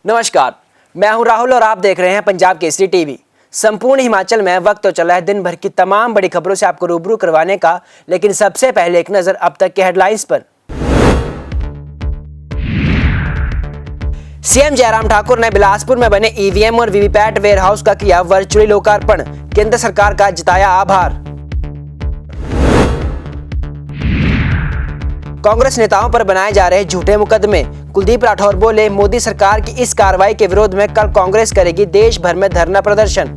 नमस्कार, मैं हूं राहुल और आप देख रहे हैं पंजाब केसरी टीवी। संपूर्ण हिमाचल में वक्त तो चला है दिन भर की तमाम बड़ी खबरों से आपको रूबरू करवाने का, लेकिन सबसे पहले एक नजर अब तक के हेडलाइंस पर। सीएम जयराम ठाकुर ने बिलासपुर में बने ईवीएम और वीवीपैट वेयरहाउस का किया वर्चुअली लोकार्पण, केंद्र सरकार का जताया आभार। कांग्रेस नेताओं पर बनाए जा रहे झूठे मुकदमे, कुलदीप राठौर बोले मोदी सरकार की इस कार्रवाई के विरोध में कल कांग्रेस करेगी देश भर में धरना प्रदर्शन।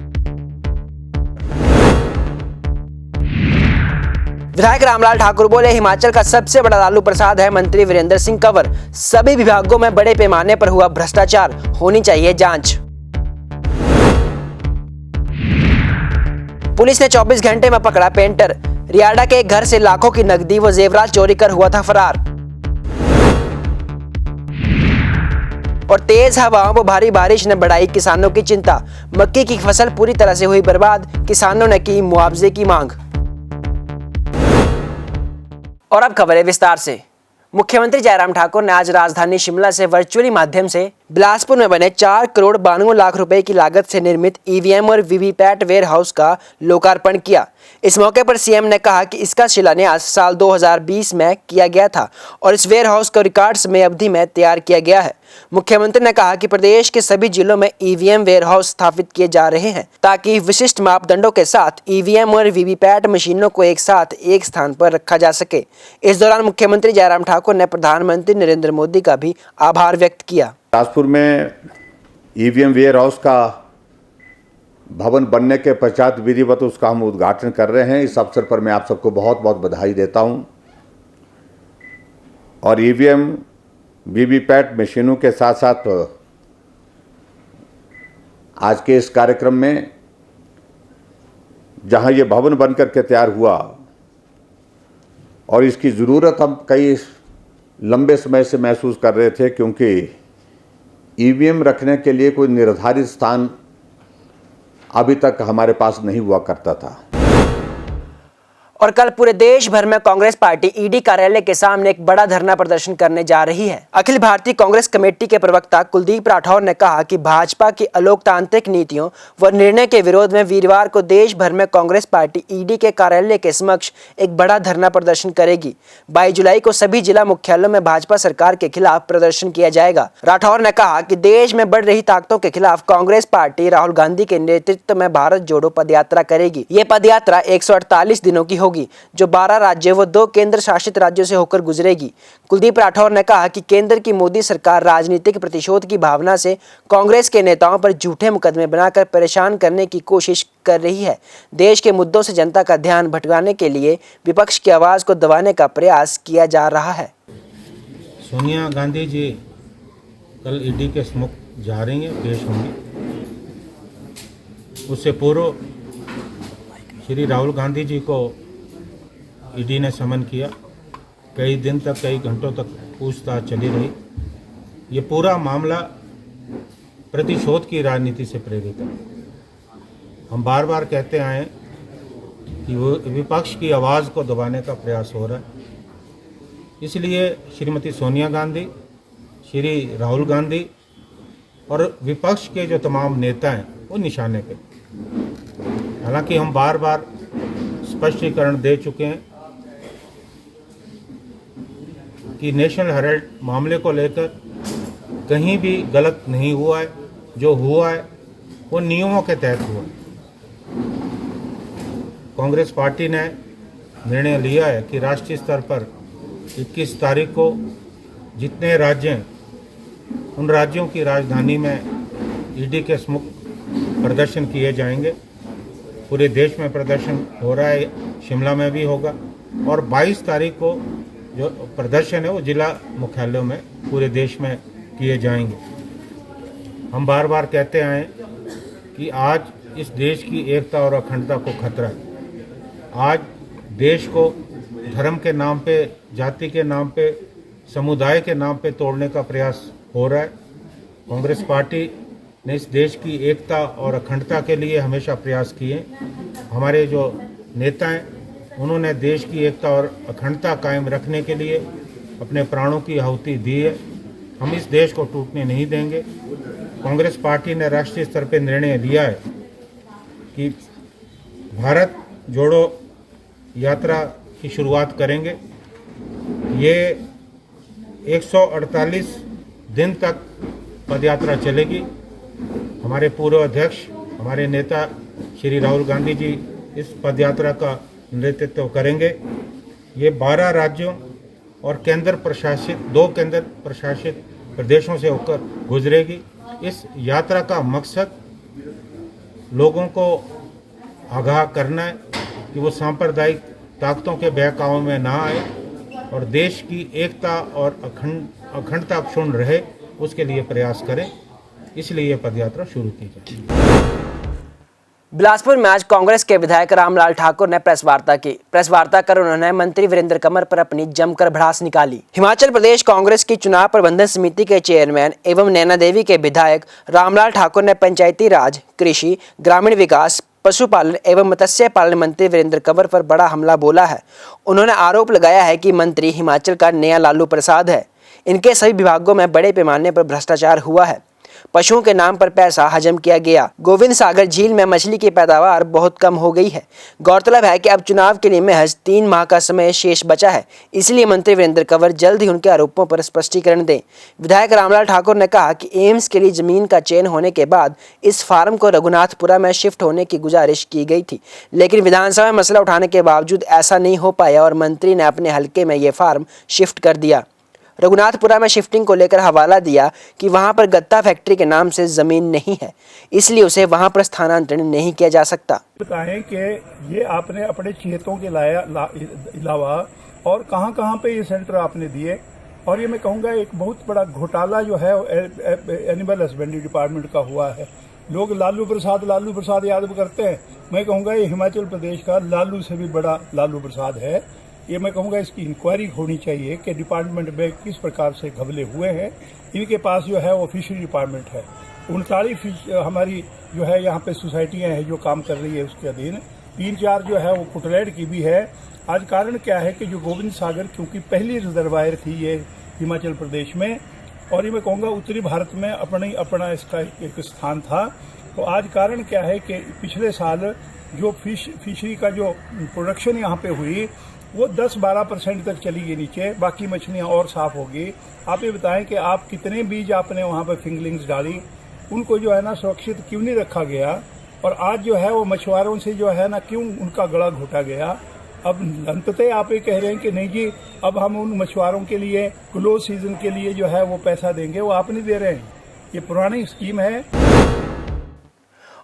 विधायक रामलाल ठाकुर बोले हिमाचल का सबसे बड़ा लालू प्रसाद है मंत्री वीरेंद्र सिंह कंवर, सभी विभागों में बड़े पैमाने पर हुआ भ्रष्टाचार, होनी चाहिए जांच। पुलिस ने 24 घंटे में पकड़ा पेंटर, रियाड़ा के एक घर से लाखों की नकदी व जेवरात चोरी कर हुआ था फरार। और तेज हवाओं व भारी बारिश ने बढ़ाई किसानों की चिंता, मक्की की फसल पूरी तरह से हुई बर्बाद, किसानों ने की मुआवजे की मांग। और अब खबरें विस्तार से। मुख्यमंत्री जयराम ठाकुर ने आज राजधानी शिमला से वर्चुअली माध्यम से बिलासपुर में बने 4 करोड़ 92 लाख रुपए की लागत से निर्मित ईवीएम और वीवीपैट वेयरहाउस का लोकार्पण किया। इस मौके पर सीएम ने कहा कि इसका शिलान्यास साल 2020 में किया गया था और इस वेयरहाउस को रिकॉर्ड समय अवधि में तैयार किया गया है। मुख्यमंत्री ने कहा कि प्रदेश के सभी जिलों में ईवीएम वेयरहाउस स्थापित किए जा रहे हैं ताकि विशिष्ट मापदंडों के साथ ईवीएम और वीवीपैट मशीनों को एक साथ एक स्थान पर रखा जा सके। इस दौरान मुख्यमंत्री जयराम ठाकुर ने प्रधानमंत्री नरेंद्र मोदी का भी आभार व्यक्त किया। बिलासपुर में ईवीएम वेयरहाउस का भवन बनने के पश्चात विधिवत उसका हम उद्घाटन कर रहे हैं। इस अवसर पर मैं आप सबको बहुत बहुत बधाई देता हूं। और ईवीएम वीवीपैट मशीनों के साथ साथ आज के इस कार्यक्रम में जहां ये भवन बनकर के तैयार हुआ और इसकी ज़रूरत हम कई लंबे समय से महसूस कर रहे थे, क्योंकि ईवीएम रखने के लिए कोई निर्धारित स्थान अभी तक हमारे पास नहीं हुआ करता था। और कल पूरे देश भर में कांग्रेस पार्टी ईडी कार्यालय के सामने एक बड़ा धरना प्रदर्शन करने जा रही है। अखिल भारतीय कांग्रेस कमेटी के प्रवक्ता कुलदीप राठौर ने कहा कि भाजपा की अलोकतांत्रिक नीतियों व निर्णय के विरोध में वीरवार को देश भर में कांग्रेस पार्टी ईडी के कार्यालय के समक्ष एक बड़ा धरना प्रदर्शन करेगी। 22 जुलाई को सभी जिला मुख्यालयों में भाजपा सरकार के खिलाफ प्रदर्शन किया जाएगा। राठौर ने कहा कि देश में बढ़ रही ताकतों के खिलाफ कांग्रेस पार्टी राहुल गांधी के नेतृत्व में भारत जोड़ो पदयात्रा करेगी। ये पदयात्रा 148 दिनों की होगी, जो 12 राज्यों व 2 केंद्र शासित राज्यों से होकर गुजरेगी। कुलदीप राठौर ने कहा कि केंद्र की मोदी सरकार राजनीतिक प्रतिशोध की भावना से कांग्रेस के नेताओं पर झूठे मुकदमे बनाकर परेशान करने की कोशिश कर रही है। देश के मुद्दों से जनता का ध्यान भटकाने के लिए विपक्ष की आवाज को दबाने का प्रयास किया जा रहा है। सोनिया गांधी जी कल ईडी के सम्मुख जा रही हैं, पेश होंगी। उससे पूर्व श्री राहुल गांधी जी को ईडी ने समन किया। कई दिन तक, कई घंटों तक पूछताछ चली रही। ये पूरा मामला प्रतिशोध की राजनीति से प्रेरित है। हम बार बार कहते आए कि वो विपक्ष की आवाज़ को दबाने का प्रयास हो रहा है। इसलिए श्रीमती सोनिया गांधी, श्री राहुल गांधी और विपक्ष के जो तमाम नेता हैं वो निशाने पे। हालांकि हम बार बार स्पष्टीकरण दे चुके हैं कि नेशनल हेराल्ड मामले को लेकर कहीं भी गलत नहीं हुआ है। जो हुआ है वो नियमों के तहत हुआ। कांग्रेस पार्टी ने निर्णय लिया है कि राष्ट्रीय स्तर पर 21 तारीख को जितने राज्य हैं उन राज्यों की राजधानी में ईडी के सम्मुख प्रदर्शन किए जाएंगे। पूरे देश में प्रदर्शन हो रहा है, शिमला में भी होगा। और 22 तारीख को जो प्रदर्शन है वो जिला मुख्यालयों में पूरे देश में किए जाएंगे। हम बार बार कहते आए कि आज इस देश की एकता और अखंडता को खतरा है। आज देश को धर्म के नाम पे, जाति के नाम पे, समुदाय के नाम पे तोड़ने का प्रयास हो रहा है। कांग्रेस पार्टी ने इस देश की एकता और अखंडता के लिए हमेशा प्रयास किए। हमारे जो नेता हैं उन्होंने देश की एकता और अखंडता कायम रखने के लिए अपने प्राणों की आहुति दी है। हम इस देश को टूटने नहीं देंगे। कांग्रेस पार्टी ने राष्ट्रीय स्तर पर निर्णय लिया है कि भारत जोड़ो यात्रा की शुरुआत करेंगे। ये 148 दिन तक पदयात्रा चलेगी। हमारे पूर्व अध्यक्ष, हमारे नेता श्री राहुल गांधी जी इस पदयात्रा का नेतृत्व करेंगे। ये 12 राज्यों और दो केंद्र प्रशासित प्रदेशों से होकर गुजरेगी। इस यात्रा का मकसद लोगों को आगाह करना है कि वो सांप्रदायिक ताकतों के बहकावे में ना आए और देश की एकता और अखंडता क्षुण्ण रहे, उसके लिए प्रयास करें। इसलिए ये पदयात्रा शुरू की जाए। बिलासपुर में आज कांग्रेस के विधायक रामलाल ठाकुर ने प्रेस वार्ता की। प्रेस वार्ता कर उन्होंने मंत्री वीरेंद्र कंवर पर अपनी जमकर भड़ास निकाली। हिमाचल प्रदेश कांग्रेस की चुनाव प्रबंधन समिति के चेयरमैन एवं नैना देवी के विधायक रामलाल ठाकुर ने पंचायती राज, कृषि, ग्रामीण विकास, पशुपालन एवं मत्स्य पालन मंत्री वीरेंद्र कंवर पर बड़ा हमला बोला है। उन्होंने आरोप लगाया है कि मंत्री हिमाचल का नया लालू प्रसाद है। इनके सभी विभागों में बड़े पैमाने पर भ्रष्टाचार हुआ है। पशुओं के नाम पर पैसा हजम किया गया। गोविंद सागर झील में मछली की पैदावार बहुत कम हो गई है। गौरतलब है कि अब चुनाव के लिए महज 3 माह का समय शेष बचा है, इसलिए मंत्री वीरेंद्र कंवर जल्द ही उनके आरोपों पर स्पष्टीकरण दें। विधायक रामलाल ठाकुर ने कहा कि एम्स के लिए जमीन का चयन होने के बाद इस फार्म को रघुनाथपुरा में शिफ्ट होने की गुजारिश की गई थी, लेकिन विधानसभा में मसला उठाने के बावजूद ऐसा नहीं हो पाया और मंत्री ने अपने हलके में ये फार्म शिफ्ट कर दिया। रघुनाथपुरा में शिफ्टिंग को लेकर हवाला दिया कि वहां पर गत्ता फैक्ट्री के नाम से जमीन नहीं है, इसलिए उसे वहां पर स्थानांतरण नहीं किया जा सकता। बताएं कि ये आपने अपने चेतों के अलावा और कहां पे ये सेंटर आपने दिए, और ये मैं कहूँगा एक बहुत बड़ा घोटाला जो है एनिमल हस्बेंड्री डिपार्टमेंट का हुआ है। लोग लालू प्रसाद याद करते हैं। मैं कहूँगा ये हिमाचल प्रदेश का लालू से भी बड़ा लालू प्रसाद है। ये मैं कहूँगा इसकी इंक्वायरी होनी चाहिए कि डिपार्टमेंट में किस प्रकार से घबले हुए हैं। इनके पास जो है वो फिशरी डिपार्टमेंट है। 39 हमारी जो है यहाँ पे सोसाइटियाँ हैं जो काम कर रही है उसके अधीन। 3-4 जो है वो कुटलैंड की भी है। आज कारण क्या है कि जो गोविंद सागर क्योंकि पहली रिजर्वायर थी ये हिमाचल प्रदेश में, और ये मैं कहूँगा उत्तरी भारत में अपना इसका एक स्थान था। तो आज कारण क्या है कि पिछले साल जो फिशरी का जो प्रोडक्शन यहाँ पे हुई वो 10-12% तक चली गई नीचे, बाकी मछलियाँ और साफ होगी। आप ये बताएं कि आप कितने बीज आपने वहाँ पे फिंगलिंग्स डाली, उनको जो है ना सुरक्षित क्यों नहीं रखा गया, और आज जो है वो मछुआरों से जो है ना क्यों उनका गला घोटा गया। अब अंततः आप ये कह रहे हैं कि नहीं जी अब हम उन मछुआरों के लिए क्लोज सीजन के लिए जो है वो पैसा देंगे, वो आप नहीं दे रहे हैं। ये पुरानी स्कीम है।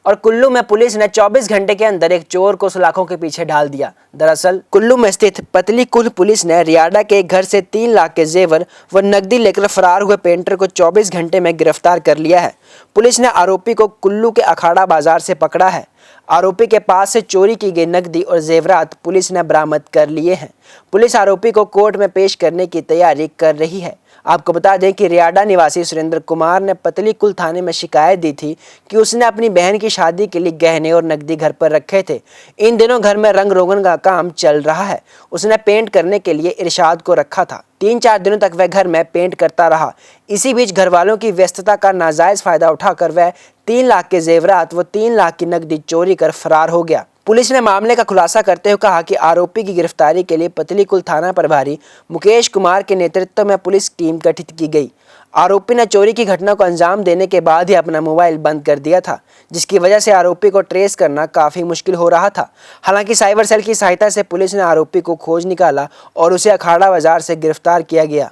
और कुल्लू में पुलिस ने 24 घंटे के अंदर एक चोर को सलाखों के पीछे डाल दिया। दरअसल कुल्लू में स्थित पतली कुल पुलिस ने रियाडा के एक घर से 3 लाख के जेवर व नकदी लेकर फरार हुए पेंटर को 24 घंटे में गिरफ्तार कर लिया है। पुलिस ने आरोपी को कुल्लू के अखाड़ा बाजार से पकड़ा है। आरोपी के पास से चोरी की गई नकदी और जेवरात पुलिस ने बरामद कर लिए हैं। पुलिस आरोपी को कोर्ट में पेश करने की तैयारी कर रही है। आपको बता दें कि रियाडा निवासी सुरेंद्र कुमार ने पतली कुल थाने में शिकायत दी थी कि उसने अपनी बहन की शादी के लिए गहने और नकदी घर पर रखे थे। इन दिनों घर में रंग रोगन का काम चल रहा है। उसने पेंट करने के लिए इरशाद को रखा था। 3-4 दिनों तक वह घर में पेंट करता रहा। इसी बीच घर वालों की व्यस्तता का नाजायज फायदा उठाकर वह 3 लाख के जेवरात व 3 लाख की नकदी चोरी कर फरार हो गया। पुलिस ने मामले का खुलासा करते हुए कहा कि आरोपी की गिरफ्तारी के लिए पतली कुल थाना प्रभारी मुकेश कुमार के नेतृत्व में पुलिस टीम गठित की गई। आरोपी ने चोरी की घटना को अंजाम देने के बाद ही अपना मोबाइल बंद कर दिया था, जिसकी वजह से आरोपी को ट्रेस करना काफी मुश्किल हो रहा था। हालांकि साइबर सेल की सहायता से पुलिस ने आरोपी को खोज निकाला और उसे अखाड़ा बाजार से गिरफ्तार किया गया।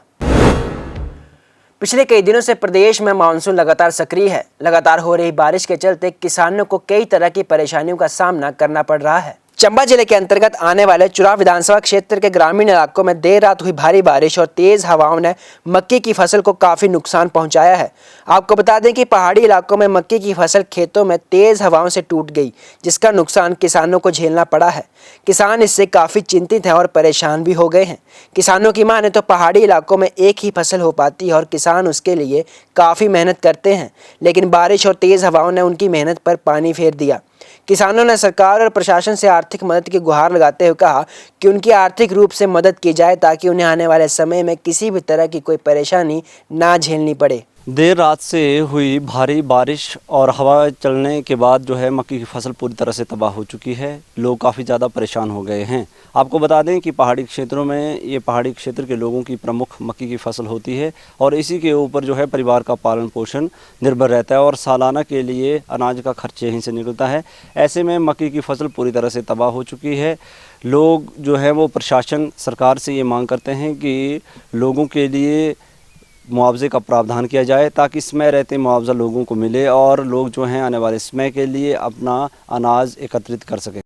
पिछले कई दिनों से प्रदेश में मानसून लगातार सक्रिय है। लगातार हो रही बारिश के चलते किसानों को कई तरह की परेशानियों का सामना करना पड़ रहा है। चंबा जिले के अंतर्गत आने वाले चुरा विधानसभा क्षेत्र के ग्रामीण इलाकों में देर रात हुई भारी बारिश और तेज हवाओं ने मक्की की फसल को काफी नुकसान पहुंचाया है। आपको बता दें कि पहाड़ी इलाकों में मक्की की फसल खेतों में तेज हवाओं से टूट गई, जिसका नुकसान किसानों को झेलना पड़ा है। किसान इससे काफी चिंतित हैं और परेशान भी हो गए हैं। किसानों की माने तो पहाड़ी इलाकों में एक ही फसल हो पाती है और किसान उसके लिए काफी मेहनत करते हैं, लेकिन बारिश और तेज हवाओं ने उनकी मेहनत पर पानी फेर दिया। किसानों ने सरकार और प्रशासन से आर्थिक मदद की गुहार लगाते हुए कहा कि उनकी आर्थिक रूप से मदद की जाए ताकि उन्हें आने वाले समय में किसी भी तरह की कोई परेशानी ना झेलनी पड़े। देर रात से हुई भारी बारिश और हवा चलने के बाद जो है मक्की की फसल पूरी तरह से तबाह हो चुकी है। लोग काफ़ी ज़्यादा परेशान हो गए हैं। आपको बता दें कि पहाड़ी क्षेत्रों में ये पहाड़ी क्षेत्र के लोगों की प्रमुख मक्की की फसल होती है और इसी के ऊपर जो है परिवार का पालन पोषण निर्भर रहता है और सालाना के लिए अनाज का खर्च यहीं से निकलता है। ऐसे में मक्की की फसल पूरी तरह से तबाह हो चुकी है। लोग जो है वो प्रशासन सरकार से ये मांग करते हैं कि लोगों के लिए मुआवजे का प्रावधान किया जाए ताकि समय रहते मुआवजा लोगों को मिले और लोग जो हैं आने वाले समय के लिए अपना अनाज एकत्रित कर सकें।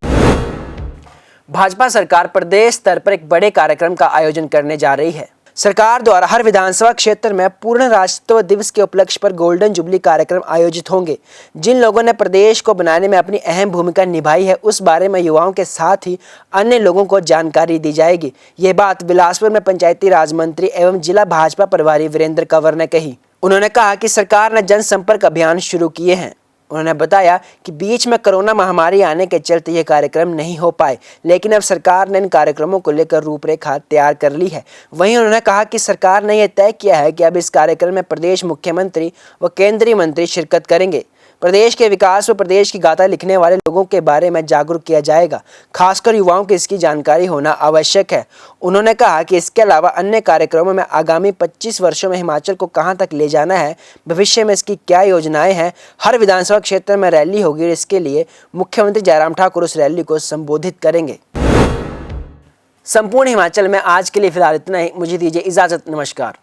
भाजपा सरकार प्रदेश स्तर पर एक बड़े कार्यक्रम का आयोजन करने जा रही है। सरकार द्वारा हर विधानसभा क्षेत्र में पूर्ण राज्यत्व दिवस के उपलक्ष्य पर गोल्डन जुबली कार्यक्रम आयोजित होंगे। जिन लोगों ने प्रदेश को बनाने में अपनी अहम भूमिका निभाई है उस बारे में युवाओं के साथ ही अन्य लोगों को जानकारी दी जाएगी। ये बात बिलासपुर में पंचायती राज मंत्री एवं जिला भाजपा प्रभारी वीरेंद्र कंवर ने कही। उन्होंने कहा कि सरकार ने जनसंपर्क अभियान शुरू किए हैं। उन्होंने बताया कि बीच में कोरोना महामारी आने के चलते ये कार्यक्रम नहीं हो पाए, लेकिन अब सरकार ने इन कार्यक्रमों को लेकर रूपरेखा तैयार कर ली है। वहीं उन्होंने कहा कि सरकार ने यह तय किया है कि अब इस कार्यक्रम में प्रदेश मुख्यमंत्री व केंद्रीय मंत्री शिरकत करेंगे। प्रदेश के विकास व प्रदेश की गाथा लिखने वाले लोगों के बारे में जागरूक किया जाएगा। खासकर युवाओं को इसकी जानकारी होना आवश्यक है। उन्होंने कहा कि इसके अलावा अन्य कार्यक्रमों में आगामी 25 वर्षों में हिमाचल को कहां तक ले जाना है, भविष्य में इसकी क्या योजनाएं हैं, हर विधानसभा क्षेत्र में रैली होगी और इसके लिए मुख्यमंत्री जयराम ठाकुर उस रैली को संबोधित करेंगे। संपूर्ण हिमाचल में आज के लिए फिलहाल इतना ही। मुझे दीजिए इजाजत। नमस्कार।